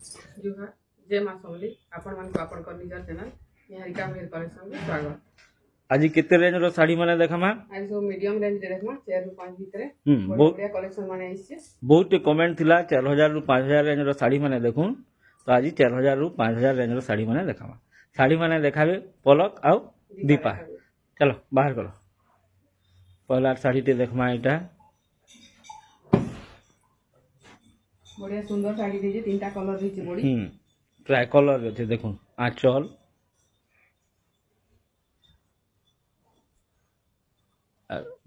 जुहार जय मां समली आपण मान को आपण कर निजर चैनल निहारिका मेर कलेक्शन में स्वागत। आज केते रेंज रो साड़ी माने देखमा आज सब मीडियम रेंज रे देखमा 4 रु 5 भीतर बहुत बढ़िया कलेक्शन माने आइছে। बहुत कमेंट थिला 4000 रु 5000 रेंज रो साड़ी माने देखुन तो आज 4000 रु 5000 रेंज रो साड़ी माने देखामा साड़ी माने देखाबे पलक आउ दीपा। चलो बाहर करो पहला साड़ी टे देखमा एटा बढ़िया सुंदर साड़ी दीजिए तीनटा कलर रही बड़ी ट्राई कलर रे देखुन आंचल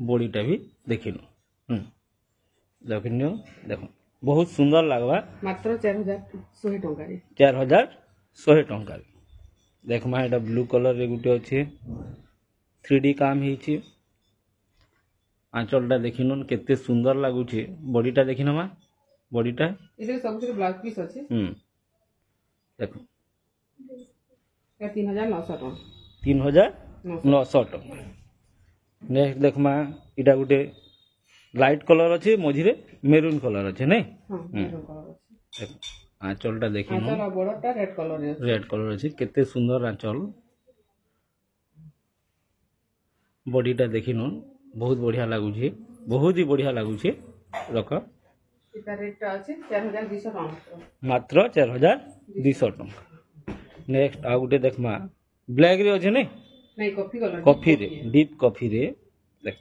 बॉडीटा भी देखिनु देखिनु देखो बहुत सुंदर लगवा मात्र 4100 टंका रे 4100 टंका रे देखमा एटा ब्लू कलर रे गुटे अछि 3D काम हिची आंचलटा देखिनु केते सुंदर लागुची बॉडीटा देखिनमा बॉडीटा इसे सबसे ब्लाउज पीस अछि देखो या 3900 टंका 3900 टंका। नेक्स्ट देखमा इटा गुटे लाइट कलर अछि मझिरे मेरून कलर अछि नै मेरून कलर अछि देखो आंचलटा देखिनु आंचल बॉर्डरटा रेड कलर अछि केते सुंदर आंचल बॉडीटा देखिनु बहुत बढ़िया लागुछि बहुत ही बढ़िया लागुछि रख इटा रेट अछि 4200 टंका मात्र 4200 टंका। नेक्स्ट आ गुटे देखमा ब्लैक रे अछि नै नहीं कॉफी कलर कॉफी रे डीप कॉफी रे देख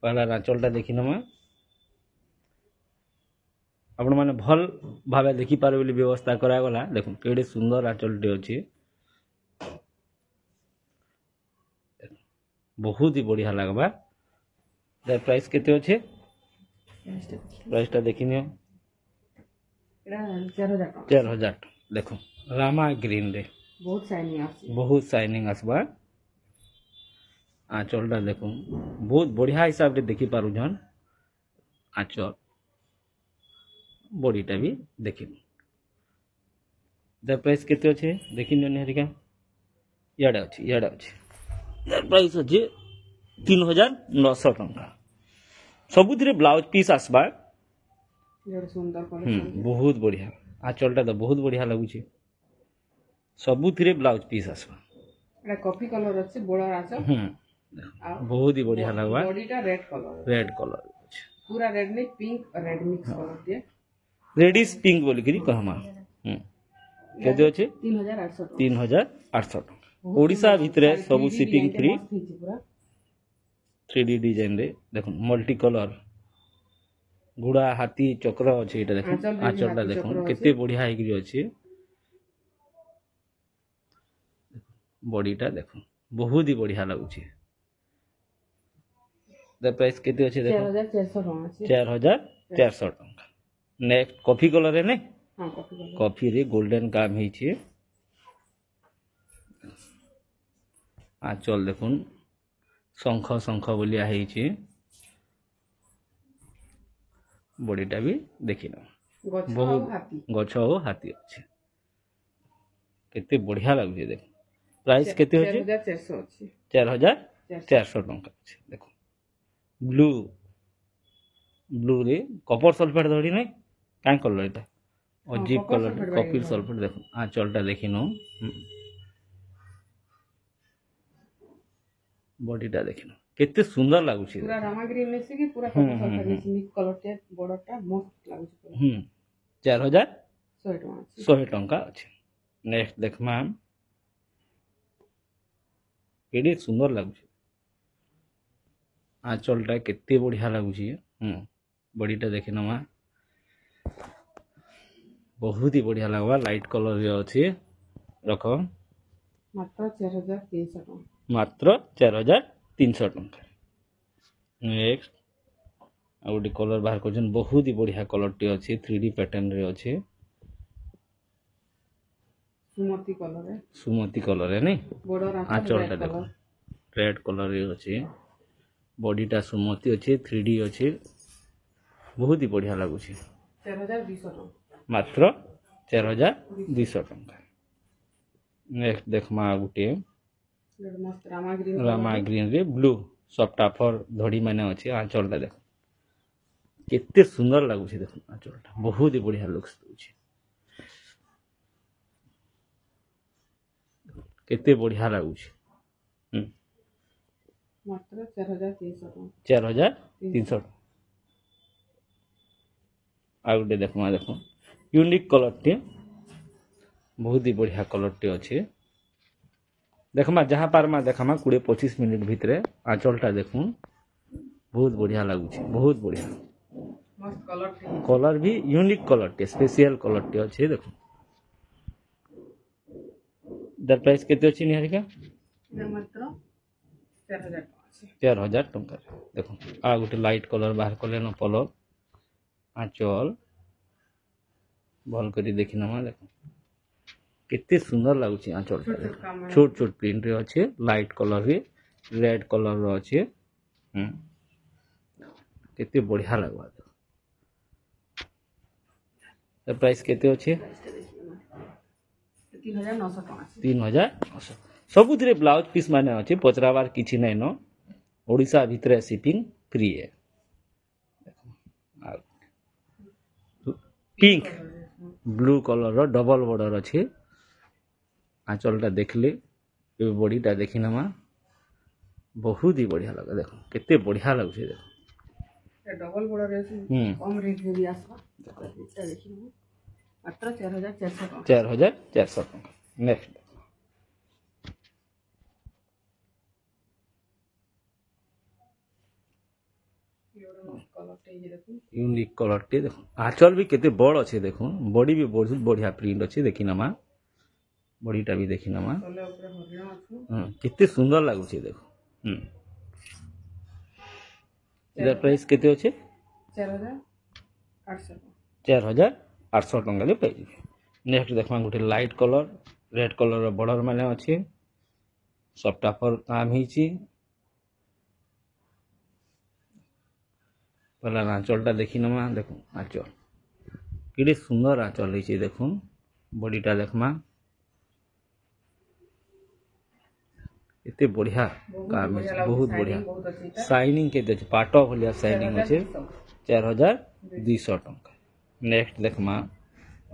पहला आंचलटा देखिनमा आपण माने भल भाबे देखि पारे बोली व्यवस्था करा गला देखो केडे सुंदर आंचलटे अछि बहुत ही बढ़िया लागबा। द प्राइस केते अछि प्राइसटा देखिनियो एटा 4000 टंका 4000 देखो रामा ग्रीन रे बहुत शाइनिंग आसबा आंचलटा देखो बहुत बढ़िया हिसाब रे देखि पारु जन आंचल बॉडीटा भी देखिनु द प्राइस केते अछि देखिनु निहरिका याडा अछि द प्राइस अछि 3900 टंका सबुथिरे ब्लाउज पीस आसबा सुंदर कलेक्शन बहुत बढ़िया आंचलटा तो बहुत बढ़िया लागुछि सबुथिरे ब्लाउज पीस आसबा एटा कॉफी कलर अछि बड़ा आंचल बहुत ही बढ़िया लागबा बॉडीटा रेड कलर अछि पूरा रेड नहीं पिंक रेड मिक्स कलर दिए रेडिश पिंक बोली करी कहमा केते अछि 3800 टंका ओडिसा भितरे सब शिपिंग फ्री 3D डिजाइन रे देखो मल्टी कलर घोड़ा हाथी चक्र अछि एटा देखो आंचलटा देखो केते बढ़िया हेकरी अछि बॉडीटा देखो बहुत ही बढ़िया लागुछि द प्राइस केते अछि देखो 4400 टंका। नेक्स्ट कॉफी कलर रे नै कॉफी रे गोल्डन काम हिछि आंचल देखुन शंख शंख बोलिया हिछि बॉडीटा भी देखिनो बहुत गछ हो हाथी अछि केते बढ़िया लागुछि देखो प्राइस केते होछि 4400 अछि 4400 टंका अछि देखो ब्लू रे कॉपर सल्फेट धड़ी नै काई कलर एटा अजीब कलर कॉपर सल्फेट देखो आंचलटा देखिनो बॉडीटा देखिनो केते सुंदर लागुछि पूरा रामा ग्रीन में कि पूरा कॉपर सल्फेट मिक्स कलर टे बॉर्डरटा मस्त लागुछि 4100 टंका अछि। नेक्स्ट देखमा केडे सुंदर लागुछि आंचलटा केते बढ़िया लागुछि बॉडीटा देखिनमा बहुत ही बढ़िया लागबा लाइट कलर रे अछि रखो मात्र 4300 टंका मात्र 4300 टंका। नेक्स्ट आ गोटे कलर बाहर करछन बहुत ही बढ़िया कलर टे अछि 3D पैटर्न रे अछि सुमति कलर रे नै आंचलटा देखो रेड कलर रे अछि बॉडीटा सुमति अछि 3D अछि बहुत ही बढ़िया लागुछि 4200 टंका मात्र 4200 टंका। नेक्स्ट देखमा गुटे मस्त रामा ग्रीन रे ब्लू सफ्टा फर धड़ी माने अछि आंचलटा देखो केते सुंदर लागुछि देखो आंचलटा बहुत ही बढ़िया लुक्स दउछि केते बढ़िया लगुच मात्र 4300 टका 4300 आ गोटे देखमा देखो यूनिक कलर टे बहुत ही बढ़िया कलर टे अच्छे देखमा जहाँ पारमा देखमा 20-25 मिनट भितरे आंचलटा देखून बहुत बढ़िया लगुच बहुत बढ़िया मस्त कलर थे कलर भी यूनिक कलर टे स्पेशल कलर टे अच्छे देखो दर प्राइस केते अछि निहारिका इधर मात्र 4000 टका 4000 टंका देखो आ गोटे लाइट कलर बाहर कले न पलक आंचल भल करी देखि नमा देखो केते सुंदर लागुची आंचल छोट छोट प्रिंट रे अच्छे लाइट कलर रे रेड कलर रो अच्छे केते बढ़िया लागबा तो प्राइस केते अच्छे 3900 टका 3900 सबुथिरे ब्लाउज पीस माने अच्छे पचरावार किछि नै न ओडिसा भितरे शिपिंग फ्री है पिंक ब्लू कलर रो डबल बॉर्डर अच्छे आंचलटा देखले बॉडीटा देखि नमा बहुत ही बढ़िया लगे देखो केते बढ़िया लागुछे देखो डबल बॉर्डर रे कम रेट में भी आसबा देखो देखिए मात्र 4400 टका 4400 टका नेक्स्ट यूनिक कलर टे देखो आंचल भी केते बड़ अच्छे देखो बॉडी भी बहुत बढ़िया प्रिंट अच्छे देखि नमा बॉडीटा भी देखि नमा केते सुंदर लागुछे देखो इधर प्राइस केते अच्छे 4800 टंका ले पाइ नेक्स्ट देखमा गोटे लाइट कलर रेड कलर रो बॉर्डर माने अच्छे सबटा पर काम हिची पहला आंचलटा देखि नमा देखो आंचल केडे सुंदर आंचल हिची देखो बॉडीटा देखमा एते बढ़िया काम है बहुत बढ़िया शाइनिंग के देछ पाटो भलिया शाइनिंग अच्छे 4200 टंका नेक्स्ट देखमा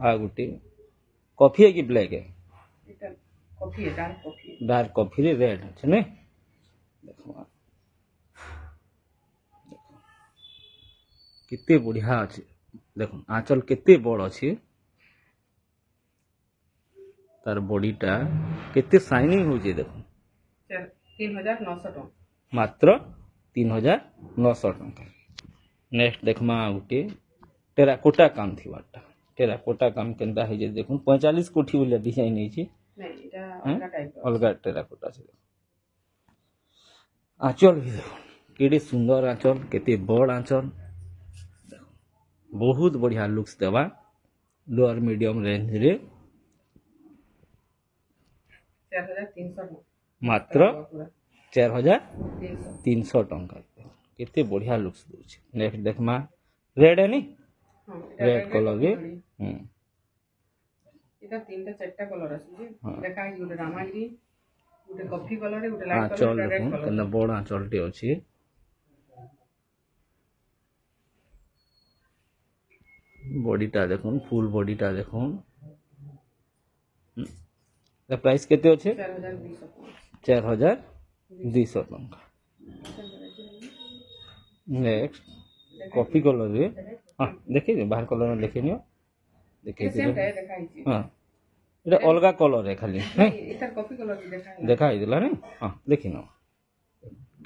आ गुटी कॉफी है कि ब्लैक है कॉफी है डार्क कॉफी रे रेड अच्छे ने देखो कितने बढ़िया अच्छे देखो आंचल केते बड़ अच्छे तार बॉडीटा केते शाइनिंग होजे देखो 3900 टका मात्र 3900 टका नेक्स्ट देखमा गुटे टेराकोटा काम थिबाटा टेराकोटा काम केनता है जे देखुन 45 कोठी वाला डिजाइन है छी नहीं एटा अलग टाइप अलग टेराकोटा से आंचल भी देखो केडे सुंदर आंचल केते बड़ आंचल बहुत बढ़िया लुक्स देवा लोअर मीडियम रेंज रे 4300 मात्र 4300 टंका केते बढ़िया लुक्स दोछ नेक्स्ट देखमा रेड है नी रेड कलर रे इटा तीनटा चारटा कलर अछि जे देखा कि गोटे रामागिरी गोटे कॉफी कलर गोटे लाइट कलर रेड कलर केना बड़ा आंचलटे अछि बॉडीटा देखुन फुल बॉडीटा देखुन प्राइस केते अछि 4200 टंका नेक्स्ट कॉफी कलर रे हां देखिए बाहर कलर में देखे नियो देखिए हां एटा अलगा कलर है खाली नहीं इधर कॉफी कलर देखाई दिला नहीं हां देखि न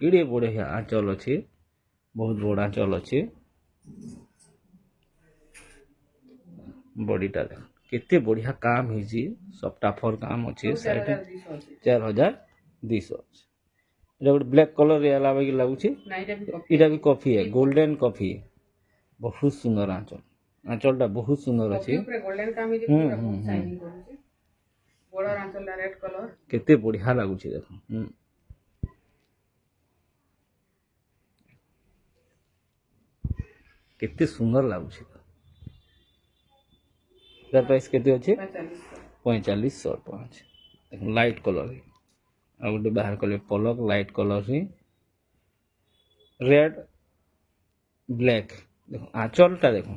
केडे बढ़िया आंचल अछि बहुत बड़ा आंचल अछि बॉडीटा देख केते बढ़िया काम हिजी सबटा फॉर काम अछि साइड 4200 एटा गोटे ब्लैक कलर रे अलावा कि लागुछि इटा भी कॉफी है गोल्डन कॉफी बहुत सुंदर आंचल आंचलटा बहुत सुंदर अछि ऊपर गोल्डन काम हिजी पूरा शाइनिंग करूछि बड़ा आंचल रेड कलर केते बढ़िया लागुछि देखो केते सुंदर लागुछि तार प्राइस केते अछि 4500 टका देखो लाइट कलर आ गोटे बाहर कले पलक लाइट कलर रे रेड ब्लैक देखो आंचलटा देखो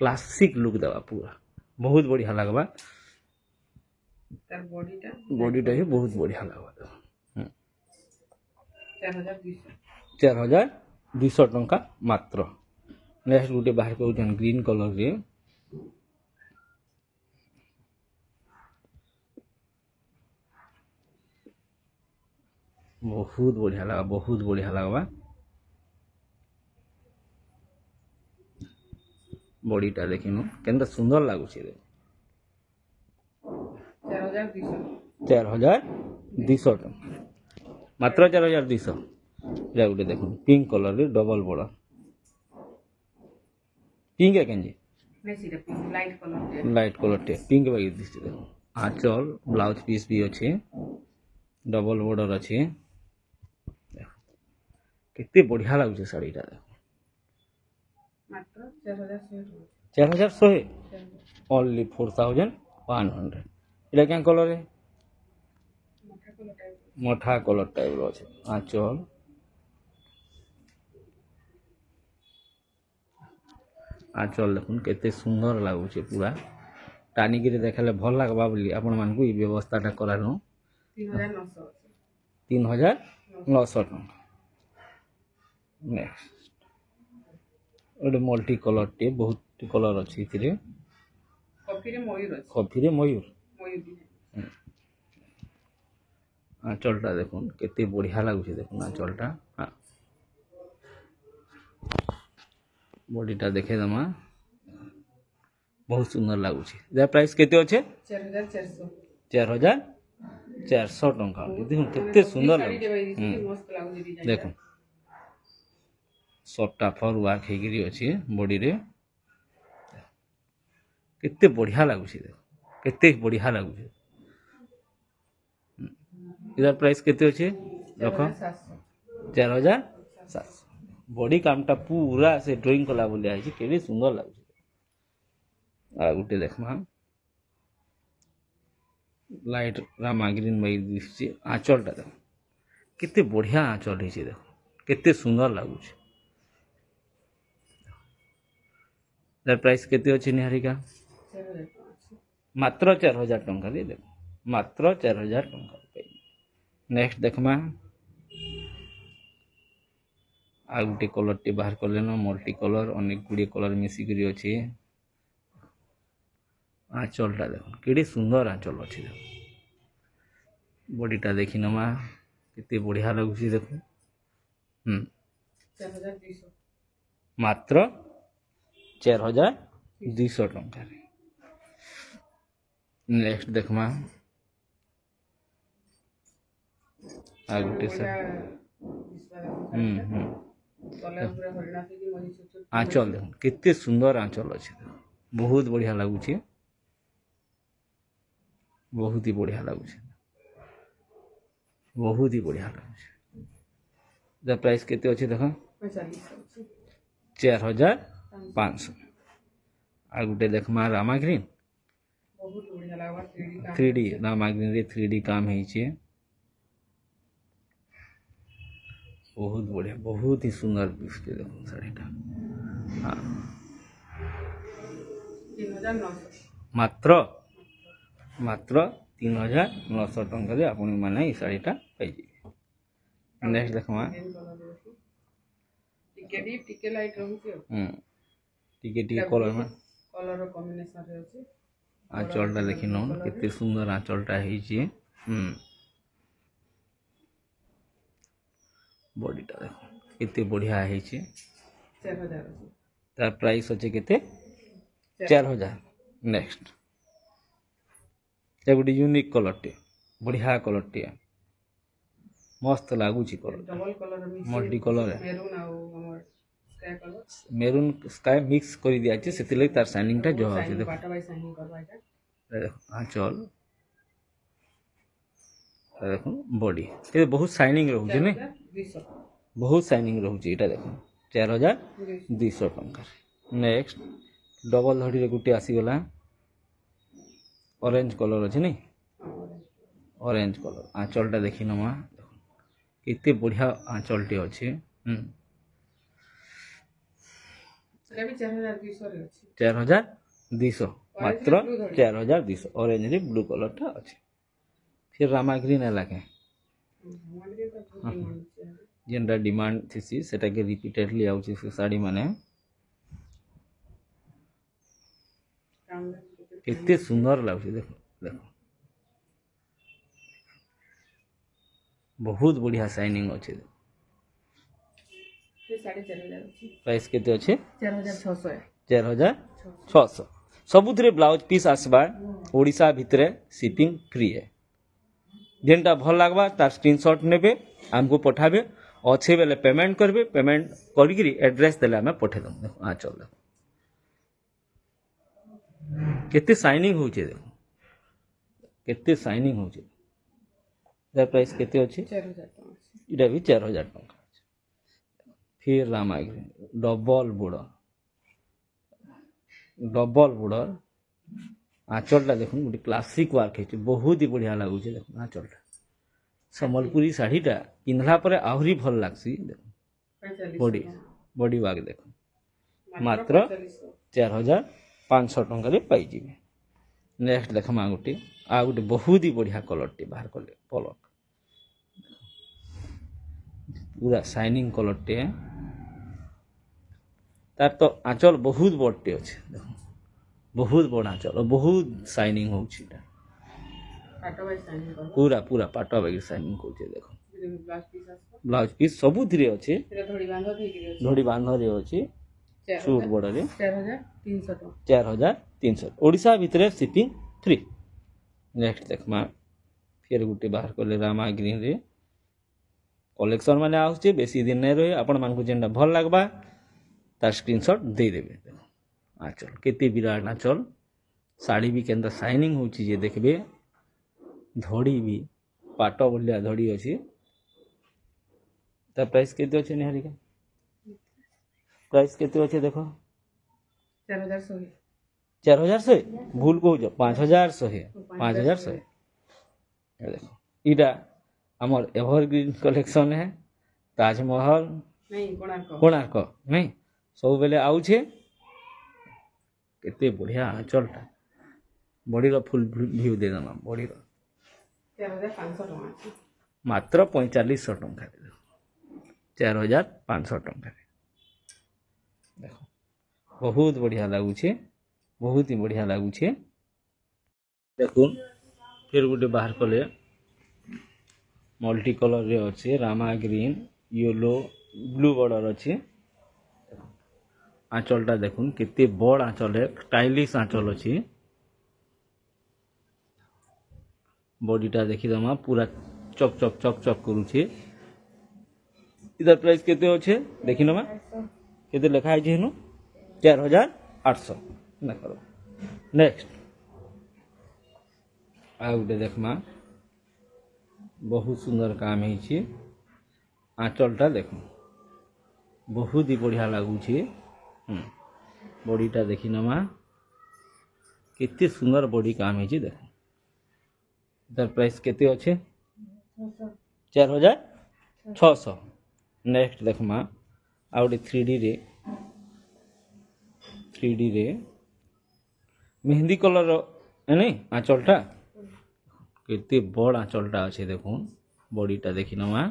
क्लासिक लुक देवा पूरा बहुत बढ़िया लगबा ତାର ବଡିଟା ବଡିଟା ବି ବହୁତ ବଢିଆ ଲାଗବା ଦେଖ 4200 4200 ଟଙ୍କା ମାତ୍ର। ନେକ୍ସଟ ଗୋଟେ ବାହାର କରୁଛନ୍ ଗ୍ରୀନ କଲରରେ ବହୁତ ବଢିଆ ଲାଗବା ବଡିଟା ଦେଖିନୁ କେନ୍ତା ସୁନ୍ଦର ଲାଗୁଛି 4200 ଟଙ୍କା ମାତ୍ର 4200। ଏଇଟା ଗୋଟେ ଦେଖୁନ୍ ପିଙ୍କ କଲରରେ ଡବଲ ବଡ ପିଙ୍କ କେଞ୍ଜି ଲାଇଟ୍ କଲରଟେ ପିଙ୍କ ବାଗି ଦିଶୁଛି ଦେଖ ଆଞ୍ଚଲ ବ୍ଲାଉଜ ପିସ୍ ବି ଅଛି ଡବଲ ବର୍ଡର ଅଛି କେତେ ବଢିଆ ଲାଗୁଛି ଶାଢୀଟା ମାତ୍ର 4100 4100 only 4100। ଏଇଟା କେନ୍ କଲର ମଠା କଲର ଟାଇପର ଅଛି ଆଞ୍ଚଲ ଦେଖୁନ୍ କେତେ ସୁନ୍ଦର ଲାଗୁଛି ପୁରା ଟାଣିକିରି ଦେଖାଲେ ଭଲ ଲାଗବା ବୋଲି ଆପଣମାନଙ୍କୁ ଏଇ ବ୍ୟବସ୍ଥାଟା କରାଲୁ 3900 ଟଙ୍କା। ନେକ୍ସଟ ଗୋଟେ ମଲ୍ଟି କଲରଟେ ବହୁତ କଲର ଅଛି ଏଥିରେ କଫିରେ ମୟୂର ଆଞ୍ଚଲଟା ଦେଖୁନ୍ କେତେ ବଢିଆ ଲାଗୁଛି ଦେଖୁନ୍ ଆଞ୍ଚଲଟା ବଡିଟା ଦେଖେଇଦମା ବହୁତ ସୁନ୍ଦର ଲାଗୁଛି ଯାହା ପ୍ରାଇସ୍ କେତେ ଅଛେ 4400 ଟଙ୍କା ଦେଖୁନ୍ କେତେ ସୁନ୍ଦର ଲାଗୁଛି ଦେଖୁନ୍ ସଫ୍ଟ ଫର ୱାର୍କ ହେଇକିରି ଅଛି ବଡିରେ କେତେ ବଢିଆ ଲାଗୁଛି ଦେଖ କେତେ ବଢିଆ ଲାଗୁଛି ଏହାର ପ୍ରାଇସ୍ କେତେ ଅଛି ରଖ 4700। ବଡି କାମଟା ପୁରା ସେ ଡ୍ରଇଂ କଲା ଭଳିଆ ହେଇଛି କେତେ ସୁନ୍ଦର ଲାଗୁଛି ଆଉ ଗୋଟେ ଦେଖମା ଲାଇଟ ରାମା ଗ୍ରୀନ ବାଇ ଦିଶୁଛି ଆଞ୍ଚଲଟା ଦେଖ କେତେ ବଢିଆ ଆଞ୍ଚଲ ହେଇଛି ଦେଖ କେତେ ସୁନ୍ଦର ଲାଗୁଛି ତାର ପ୍ରାଇସ୍ କେତେ ଅଛି ନିହାରିକା ମାତ୍ର 4000 ଟଙ୍କା ଦେଇ ଦେଖ ମାତ୍ର 4000 ଟଙ୍କା। ନେକ୍ସଟ ଦେଖମା ଆଉ ଗୋଟେ କଲରଟି ବାହାର କଲେନ ମଲ୍ଟି କଲର ଅନେକ ଗୁଡ଼ିଏ କଲର ମିଶିକିରି ଅଛି ଆଞ୍ଚଲଟା ଦେଖ କେଡ଼େ ସୁନ୍ଦର ଆଞ୍ଚଲ ଅଛି ଦେଖ ବଡିଟା ଦେଖି ନମା କେତେ ବଢିଆ ଲାଗୁଛି ଦେଖ 4200 ମାତ୍ର 4200 ଟଙ୍କାରେ। ନେକ୍ସଟ ଦେଖମା ଆଉ ଗୋଟେ ଆଞ୍ଚଲ ଦେଖୁନ୍ କେତେ ସୁନ୍ଦର ଆଞ୍ଚଲ ଅଛି ବହୁତ ବଢିଆ ଲାଗୁଛି ବହୁତ ହି ବଢିଆ ଲାଗୁଛି ବହୁତ ହି ବଢିଆ ଲାଗୁଛି ତା ପ୍ରାଇସ୍ କେତେ ଅଛି ଦେଖ 4500। ଆଉ ଗୋଟେ ଦେଖମା Rama green 3D Rama ଗ୍ରୀନରେ 3D କାମ ହେଇଛି ବହୁତ ବଢିଆ ବହୁତ ହି ସୁନ୍ଦର ଦିଶୁଛି ଦେଖୁନ୍ ଶାଢୀଟା ମାତ୍ର 3900 ଟଙ୍କାରେ ଆପଣମାନେ ଏଇ ଶାଢୀଟା ପାଇଯିବେ। ନେକ୍ସଟ ଦେଖମା ଟିକେ ଲାଇଟ ରହୁଛି ଟିକେ କଲର କମ୍ବିନେସନରେ ଅଛି ଆଞ୍ଚଲଟା ଦେଖିନ କେତେ ସୁନ୍ଦର ଆଞ୍ଚଲଟା ହେଇଛି ବଡିଟା ଦେଖ କେତେ ବଢିଆ ହେଇଛି 4000 ତାର ପ୍ରାଇସ୍ ଅଛି କେତେ 4000। ନେକ୍ସଟ ଏ ଗୋଟେ ୟୁନିକ୍ କଲରଟେ ବଢିଆ କଲରଟେ ମସ୍ତ ଲାଗୁଛି colour double colour multi colour maroon ଆଉ ଆମର sky colour maroon sky mix କରି ଦିଆଯାଇଛି ସେଥିଲାଗି ତାର ସାଇନିଂଟା ଜହ ଅଛି ଦେଖ ବାଟା ବାଇ ସାଇନିଂ करवा এটা ଆଞ୍ଚଲ ଦେଖୁন ବଡି ଏ ବହୁତ ସାଇନିଂ ରହୁଛି ନା 4200 ବହୁତ ସାଇନିଂ ରହୁଛି ଏଇଟା ଦେଖ 4200 ଟଙ୍କା। ନେକ୍ସଟ ଡବଲ ଧଡ଼ିରେ ଗୋଟେ ଆସିଗଲା ଅରେଞ୍ଜ କଲର ଅଛି ନାଇଁ ଅରେଞ୍ଜ କଲର ଆଞ୍ଚଲଟା ଦେଖି ନମା କେତେ ବଢିଆ ଆଞ୍ଚଲଟି ଅଛି ସେଟା ବି 4200 ରେ ଅଛି 4200 मात्र 4200 ऑरेंज रे ब्लू कलर टा अच्छे फिर रामा ग्रीन है लागे जेनरा डिमांड थी सेटा के रिपीटेडली आउची से साड़ी माने कितने सुंदर लाଗୁଛି देखो देखो बहुत बढ़िया शाइनिंग अच्छे प्राइस केते अच्छे 4600 सबुथिरे ब्लाउज पीस आसबा ओडिशा भितरे शिपिंग फ्री है जेनटा भल लागबा तार स्क्रीनशॉट नेबे हमको पठाबे अच्छे बेले पेमेंट करबे पेमेंट करी एड्रेस देले हमें पठे दम देखो आ चल देखो केते शाइनिंग होचे देखो केते शाइनिंग होचे द प्राइस केते अछि 4000 इटा भी 4000 टका फिर रामा डबल बॉर्डर आंचलटा देखुन गोटे क्लासिक वर्क है बहुत ही बढ़िया लगुचे देखो आंचलटा सम्बलपुरी साड़ीटा पिंधला पर आहरी भल लागसी देखो बॉडी वर्क देखो मात्र 4500 टंका रे पाई जिवे नेक्स्ट देखमा गोटे आ गोटे बहुत ही बढ़िया कलर टे बाहर कले पलक पूरा शाइनिंग कलर टे तार तो आंचल बहुत बड़टे अच्छे देखो बहुत बड़ आंचल और बहुत शाइनिंग होची पूरा पूरा पाटा बागी शाइनिंग होचे देखो ब्लाउज पीस सब धीरे अच्छे धड़ी बांध रे अच्छे सूट बॉर्डर रे 4300 ओडिशा भितरे शिपिंग फ्री नेक्स्ट देखमा फिर गुटे बाहर करले रामा ग्रीन रे कलेक्शन माने आउचे बेसी दिन नै रहे आपण मानकु जेंडा भल लागबा तार स्क्रीनशॉट दे देबे आंचल केते विराट आंचल साड़ी भी केंदा शाइनिंग होची जे देखबे धड़ी भी पाटो बोलिया धड़ी अछि ता प्राइस केते अछि निहारिका प्राइस केते अछि देखो 4100 भूल को 5100 देखो इडा हमर एवरग्रीन कलेक्शन है ताजमहल नहीं कोणार्क नहीं सब बेले आउछे केते बढ़िया आंचलटा बॉडी रो फुल व्यू दे दमा बॉडी रो 4500 टका मात्र 4500 टका 4500 टका देखो बहुत बढ़िया लागुछे बहुत ही बढ़िया लागुछे देखुन फिर गोटे बाहर कले मल्टी कलर रे अच्छे Rama green yellow blue border अच्छे आंचलटा देखुन केते बड़ आंचल है स्टाइलिश आंचल अच्छे बॉडीटा देखी दमा पूरा चक चक चक चक करूछे इधर प्राइस केते अच्छे देखि नमा केते लिखा है जेनु 4800 ना करो नेक्स्ट आ गोटे देखमा बहुत सुंदर काम है आंचलटा देखो बहुत ही बढ़िया लगुचे बॉडीटा देखी नमा केते सुंदर बॉडी काम है देखो इधर प्राइस केते अच्छे 4600 नेक्स्ट देखमा आ गोटे 3D रे मेहंदी कलर नहीं आंचलटा केते बड़ आंचलटा अच्छे देखो बॉडीटा देखी नमा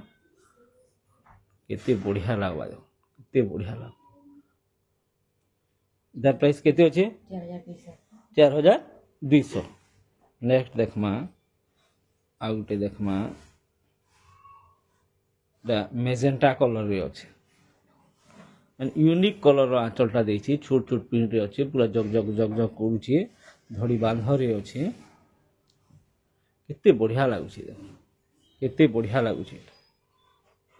केते बढ़िया लागबा देखो केते बढ़िया लाग इधर प्राइस केते अच्छे 4200 नेक्स्ट देखमा आ गोटे देखमा मेजेंटा कलर रे अच्छे यूनिक कलर आंचलटा देछि छोट छोट प्रिंट रे अच्छे पूरा जग जग जग जग करूछि धड़ी बांध रे अच्छे केते बढ़िया लागुछि केते बढ़िया लागुछि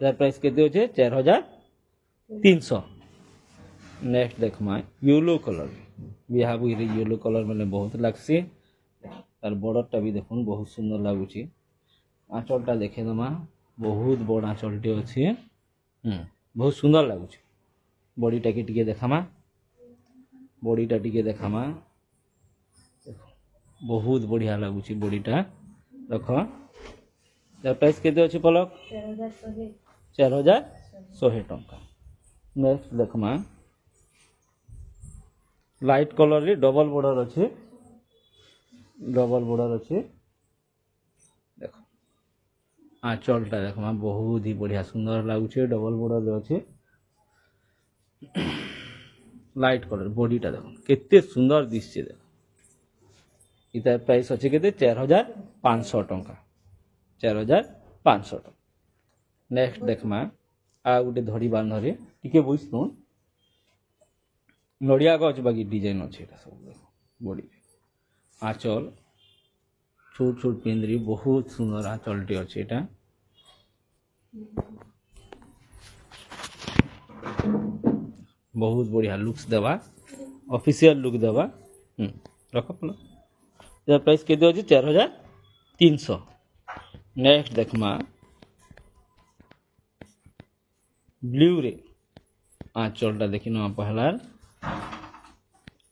यार प्राइस केते होचे 4300 नेक्स्ट देखमा येलो कलर बिहा बुई येलो कलर माने बहुत लागसी तार बॉर्डरटा भी देखुन बहुत सुंदर लागुछि आंचलटा देखे दमा बहुत बड़ आंचलटे अछि बहुत सुंदर लागुछि बॉडीटा के टिके देखामा बॉडीटा टिके देखामा बहुत बढ़िया लागुछि बॉडीटा देखो यार प्राइस केते अछि पलक 4100 टंका नेक्स्ट देखमा लाइट कलर रे डबल बॉर्डर अछि डबल बॉर्डर अच्छे देख आंचलटा देख बहुत ही बढ़िया सुंदर लगुचे डबल बॉर्डर अच्छे लाइट कलर बॉडीटा देख केते सुंदर दिशे देख इतार प्राइस अच्छे के 4500 टंका 4500 टंका नेक्स्ट देखमा आ गोटे धड़ी बांधरे टिके बुझतु नड़िया गच बाकी डिजाइन अच्छे सब देख बॉडी आंचल छोट छोट पिंदरी बहुत सुंदर आंचलटी अच्छे एटा बहुत बढ़िया लुक्स देवा ऑफिशियल लुक देवा रख पलो इधर प्राइस केते अछि 4300 नेक्स्ट देखमा ब्लू रे आंचलटा देखि न पहला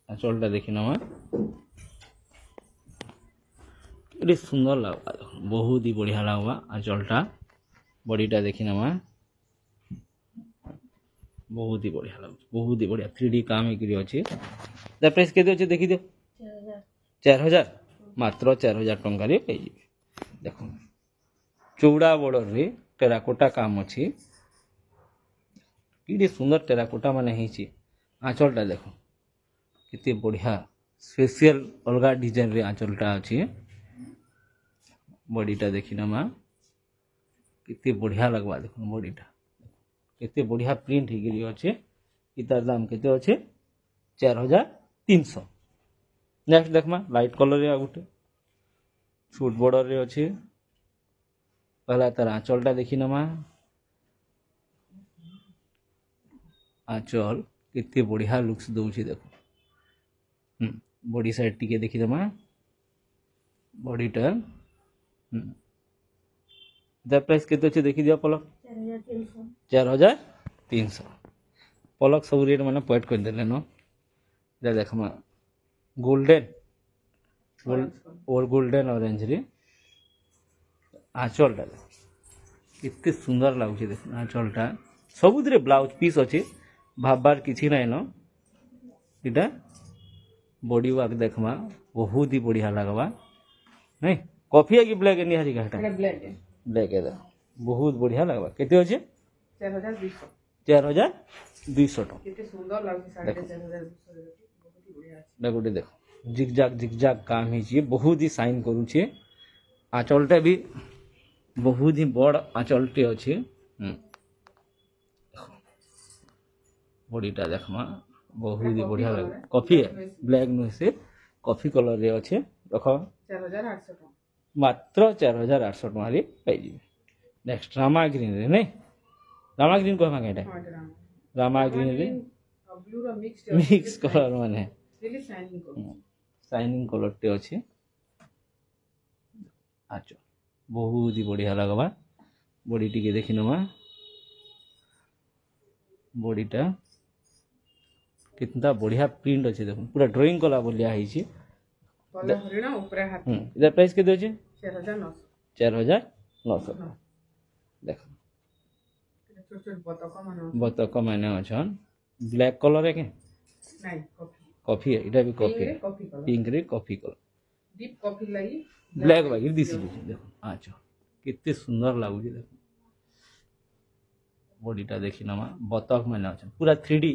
आंचलटा देखि न इतनी सुंदर लगवा बहुत ही बढ़िया लगवा आंचलटा बॉडीटा देखि नमा बहुत ही बढ़िया लग बहुत ही बढ़िया 3D काम एक अच्छे तार प्राइस केते अच्छे देखी दो 4000 मात्र 4000 टंका रे पाई देखो चौड़ा बॉर्डर रे टेराकोटा काम अच्छे कि सुंदर टेराकोटा माने हिची आंचलटा देखो कितने बढ़िया स्पेशल अलगा डिजाइन रे आंचलटा अच्छे बॉडीटा देखी ना माँ कितने बढ़िया लगवा देखो बॉडीटा केते बढ़िया प्रिंट हो गई अच्छे इतार दाम केते अच्छे 4300 नेक्स्ट देखमा लाइट कलर रे गोटे छोट बॉर्डर रे अच्छे पहला तार आंचलटा देखी नमा आंचल केते बढ़िया लुक्स दउछि देखो बॉडी साइड टिके देखी दमा बॉडीटा द प्राइस केते अच्छे देखी दिया पलक 4300 पलक सब रेट मैंने पॉइंट कर देले न देखमा गोल्डन और गोल्डन ऑरेंज रे आंचलटा कितने सुंदर लगुचे देख आंचलटा सबुदरे ब्लाउज पीस अच्छे भाबार किसी ना न इटा बॉडी वर्क देखमा बहुत ही बढ़िया लगवा नहीं कॉफी है कि ब्लैक है निहारी का ब्लैक है बहुत बढ़िया लगवा केते अच्छे 4200 टका केते सुंदर लागै साड़ी 4200 बहुत ही बढ़िया ना गोटे देखो जिगजाग काम ही बहुत ही साइन करूचे आंचलटा भी बहुत ही बड़ आंचलटे अच्छे बॉडीटा देखमा बहुत ही बढ़िया लगे कॉफी है ब्लैक नुह से कॉफी कलर रे अच्छे देख 4800 टका मात्र 4800 टका रे पाई जिवे नेक्स्ट रामा ग्रीन रे नहीं रामा ग्रीन कहमा केटा रामा ग्रीन रे ब्लू रो मिक्स कलर माने रियली शाइनिंग कलर टे अच्छे अच्छा बहुत ही बढ़िया लगवा बॉडी टिके देखि नमा बॉडीटा कितना बढ़िया प्रिंट अच्छे देखो पूरा ड्राइंग कला बोलिया है पले हरिणा ऊपर हाथी इधर प्राइस केते अछि 4900 देखो छोट छोट बतक माने अछन ब्लैक कलर है के नहीं कॉफी है इटा भी कॉफी है कॉफी कलर पिंक रे कॉफी कलर डीप कॉफी लगी ब्लैक बागी दिसी देखो अच्छा कितने सुंदर लागुची देखो बॉडीटा देखि नमा बतक माने अछन पूरा 3D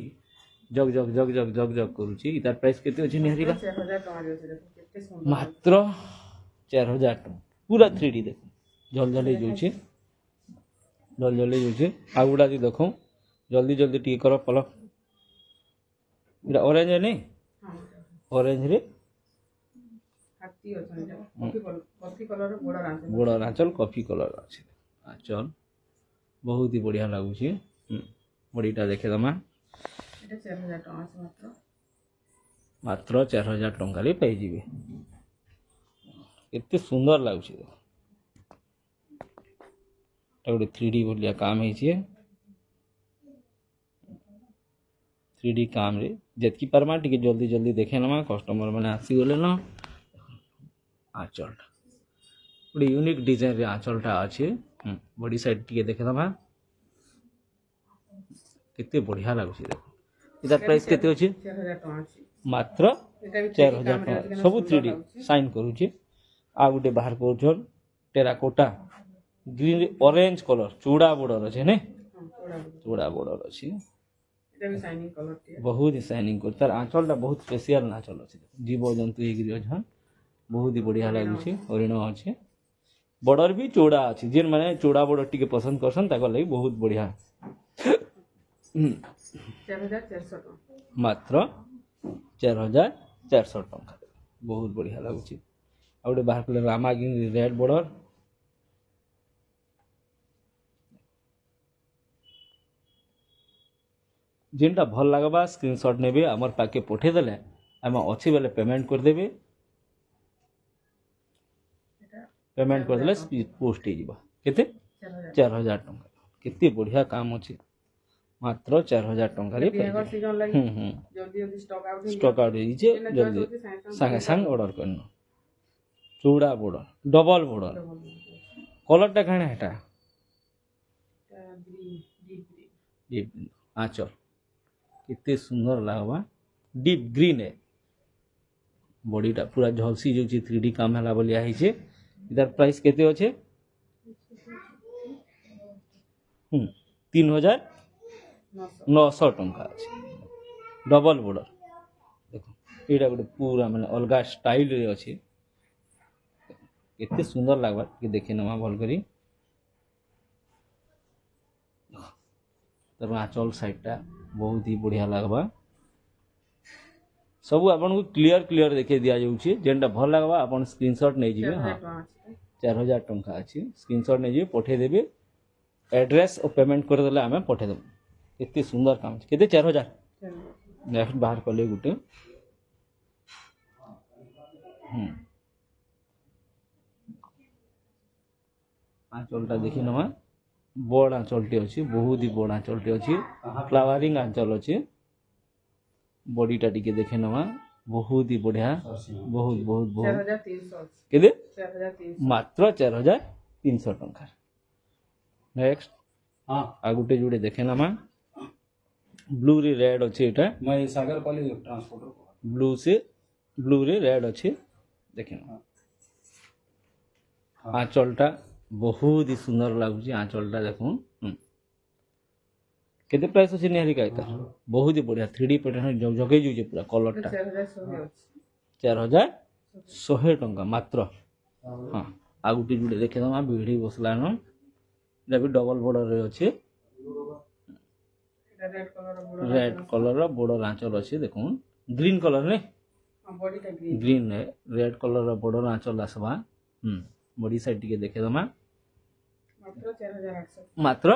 जग जग जग जग जग जग करूची इतार प्राइस केते अछि निहरी का 4000 टका दे देखो केते सुंदर मात्र 4000 टका पूरा 3D देखो जल जाउची आ गुडा दी देखो जल्दी जल्दी टी करो पलक इटा ऑरेंज है नहीं ऑरेंज रे हाथी अछन कॉफी कलर बड़ा आंचल कॉफी कलर अच्छे आंचल बहुत ही बढ़िया लगुची बॉडीटा देखे दमा एटा 4000 टका से मात्र 4000 टंका रे पाई जिवे एते सुंदर लगुची देखो गोटे 3D बोलिया काम है 3D काम रे जेतकी परमा टिके जल्दी जल्दी देखे नमा कस्टमर माने आसी गले न आंचलटा गोटे यूनिक डिजाइन रे आंचलटा अच्छे बॉडी साइड टिके देखे नमा केते बढ़िया लगुची देखो इधर प्राइस केते अछि 4000 टका मात्र ଏଟା ବି 4000 ଟଙ୍କା ସବୁ 3D ସାଇନ୍ କରୁଛି। ଆଉ ଗୋଟେ ବାହାର କରୁଛନ୍ ଟେରାକୋଟା ଗ୍ରୀନ ଅରେଞ୍ଜ କଲର ଚୁଡ଼ା ବର୍ଡର ଅଛି ନେ ଚୁଡ଼ା ବର୍ଡର ଅଛି ଏଟା ବି ସାଇନିଂ କଲର ଟି ବହୁତ ହି ସାଇନିଂ କରୁଛି। ତାର ଆଞ୍ଚଲଟା ବହୁତ ସ୍ପେସିଆଲ ଆଞ୍ଚଲ ଅଛି ଜୀବଜନ୍ତୁ ହେଇକିରି ଅଛନ୍ ବହୁତ ହି ବଢିଆ ଲାଗୁଛି। ହରିଣ ଅଛି ବର୍ଡର ବି ଚଉଡ଼ା ଅଛି ଯେନ୍ ମାନେ ଚଉଡ଼ା ବର୍ଡର ଟିକେ ପସନ୍ଦ କରସନ୍ ତାଙ୍କ ଲାଗି ବହୁତ ବଢିଆ। 4400 ଟଙ୍କା ମାତ୍ର 4400 ଟଙ୍କା ବହୁତ ବଢିଆ ଲାଗୁଛି। ଆଉ ଗୋଟେ ବାହାର କଲେ ରାମାଗିନି ରେଡ୍ ବର୍ଡର ଯେନ୍ଟା ଭଲ ଲାଗବା ସ୍କ୍ରିନଶଟ୍ ନେବେ ଆମର ପାଖେ ପଠେଇଦେଲେ ଆମେ ଅଛି ବେଲେ ପେମେଣ୍ଟ କରିଦେବେ। ପେମେଣ୍ଟ କରିଦେଲେ ସ୍ପିଡ ପୋଷ୍ଟ ହେଇଯିବ। କେତେ 4000 ଟଙ୍କା କେତେ ବଢିଆ କାମ ଅଛି ମାତ୍ର 4000 ଟଙ୍କାରେ ବିହାଘର ସିଜନ ଲାଗି ଜଲ୍ଦି ଜଲ୍ଦି ଷ୍ଟକ୍ ଆଉଟ୍ ଷ୍ଟକ୍ ଆଉଟ୍ ହେଇଛି ଜଲ୍ଦି ସାଙ୍ଗେ ସାଙ୍ଗେ ଅର୍ଡର କରିନ। ଚଉଡ଼ା ବର୍ଡର ଡବଲ ବର୍ଡର କଲରଟା କାଣା ହେଟା ଆଞ୍ଚଲ କେତେ ସୁନ୍ଦର ଲାଗବା ଡିପ୍ ଗ୍ରୀନ है बॉडीटा पूरा झलसी जाऊँच 3D काम है बोलिया है इधर प्राइस केते अच्छे 3900 टंका अच्छे डबल बॉर्डर देख यहाँ गोटे पूरा माने अलग स्टाइल रे अच्छे केते सुंदर लगवा कि देखे नमा भल करी तर आंचल साइडटा बहुत ही बढ़िया लगवा सब आपन को क्लियर क्लियर देखे दिया जाउछि जेनटा भल लगवा आपन स्क्रीनशॉट नै जिवे। हां 4000 टंका अछि स्क्रीनशॉट नै जिवे पठे देबे एड्रेस और पेमेंट कर देले हमें पठे देबो। इतनी सुंदर काम केते 4000 नेक्स्ट बाहर कले गुटे आंचलटा देखि नमा बड़ आंचलटी अछि बहुत ही बड़ आंचलटी अछि फ्लावरिंग आंचल अछि बॉडीटा टिके देखे नमा बहुत ही बढ़िया बहुत बहुत बहुत 4300 केदे 4300 मात्र 4300 टंका। नेक्स्ट हां आ गुटे जुड़े देखे नमा ब्लू रे रेड अछि एटा मैं सागर कॉलेज ट्रांसपोर्टर ब्लू रे रेड अछि देखे आंचलटा बहुत ही सुंदर लागुची आंचलटा देखुन केते प्राइस अछि निहारिका एता बहुत ही बढ़िया 3D पैटर्न जगे जुजे पूरा कलरटा 4100 टंका मात्र। हां आ गुटी जुड़े देखे दमा भिड़ी बसला न एटा भी डबल बॉर्डर रे अछि रेड कलर रो बॉर्डर आंचल अछि देखुन ग्रीन कलर ने बॉडीटा ग्रीन है रेड कलर रो बॉर्डर आंचल आसबा बॉडी साइड टिके देखे दमा मात्र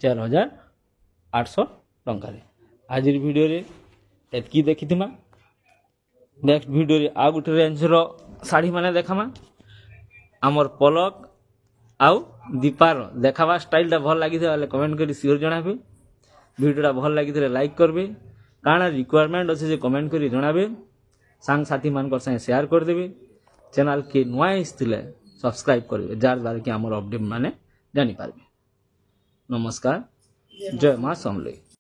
4800 टंका रे। आज वीडियो रे एतकी देखिथिमा नेक्स्ट वीडियो रे आ गुटे रेंज रो साड़ी माने देखामा हमर पलक आउ दीपार देखावा स्टाइलटा भल लागिथे वाले कमेंट करी सियोर जणाबे वीडियोटा भल लागिथे लाइक करबे काना रिक्वायरमेंट अछि जे कमेंट करी जणाबे सांग साथी मानकर संगे शेयर कर देबे चैनल के नया आइथिले सब्सक्राइब करबे जार बार के हमर अपडेट माने जानि पारबे। नमस्कार जय मां समले।